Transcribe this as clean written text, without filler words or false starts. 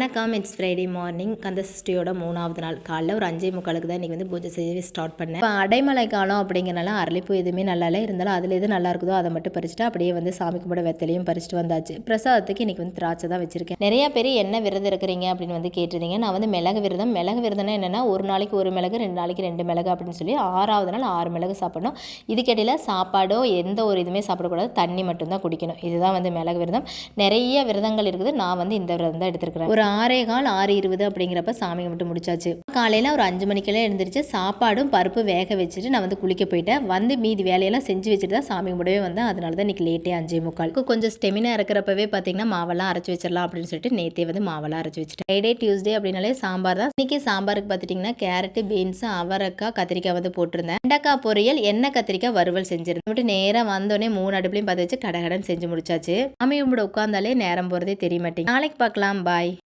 வணக்கம். It's Friday morning. கந்த சஷ்டியோட 3வது நாள் காலைல ஒரு 5:45 தான் இன்றைக்கி பூஜை செய்யவே ஸ்டார்ட் பண்ணேன். இப்போ அடைமழை காலம் அப்படிங்கிறனால அரளிப்பூ எதுவுமே நல்லா இல்லை, இருந்தாலும் அதில் எது நல்லா இருக்குதோ அதை மட்டும் பறிச்சுட்டு அப்படியே சாமி கும்பிட வெத்தலையும் பறிச்சுட்டு வந்தாச்சு. பிரசாதத்துக்கு இன்றைக்கி திராட்சை தான் வச்சிருக்கேன். நிறைய பேர் என்ன விரதம் இருக்கிறீங்க அப்படின்னு கேட்டிருந்தீங்க. நான் மிளகு விரதம்னா என்னென்னா, ஒரு நாளைக்கு ஒரு மிளகு, 2 நாளைக்கு 2 மிளகு அப்படின்னு சொல்லி 6வது நாள் 6 மிளகு சாப்பிடணும். இதுக்கிடையில் சாப்பாடோ எந்த ஒரு இதுவுமே சாப்பிடக்கூடாது, தண்ணி மட்டும்தான் குடிக்கணும். இதுதான் மிளகு விரதம். நிறைய விரதங்கள் இருக்குது, நான் இந்த விரதம் தான் எடுத்துருக்கிறேன். ஒரு 6:15 6:20 அப்படிங்கிறப்ப சாமி மட்டும் முடிச்சாச்சு. காலையில் ஒரு 5 மணிக்கெல்லாம் எழுந்திரிச்சு சாப்பாடும் பருப்பு வேக வச்சுட்டு நான் குளிக்க போயிட்டேன். மீதி வேலையெல்லாம் செஞ்சு வச்சுட்டு தான் சாமி கும்பிடவே வந்தேன். அதனால தான் இன்றைக்கி லேட்டே 5:45. கொஞ்சம் ஸ்டெமினா இருக்கிறப்பவே பார்த்தீங்கன்னா மாவெல்லாம் அரைச்சி வச்சிடலாம் அப்படின்னு சொல்லிட்டு நேற்றே மாவெல்லாம் அரைச்சி வச்சுட்டேன். ஃப்ரைடே டியூஸ்டே அப்படின்னாலே சாம்பார் தான். இன்றைக்கி சாம்பாருக்கு பார்த்துட்டிங்கன்னா கேரட்டு, பீன்ஸு, அவரைக்காய், கத்திரிக்காய் போட்டிருந்தேன். வெண்டைக்காய் பொரியல், எண்ணெய் கத்திரிக்காய் வறுவல் செஞ்சிருந்தேன். மட்டும் நேராக வந்தோடனே 3 அடுப்புலையும் பார்த்து வச்சு கடகடன் செஞ்சு முடிச்சாச்சு. சாமி கும்பிட உட்காந்தாலே நேரம் போகிறதே தெரிய மாட்டேங்குது. நாளைக்கு பார்க்கலாம். பாய்.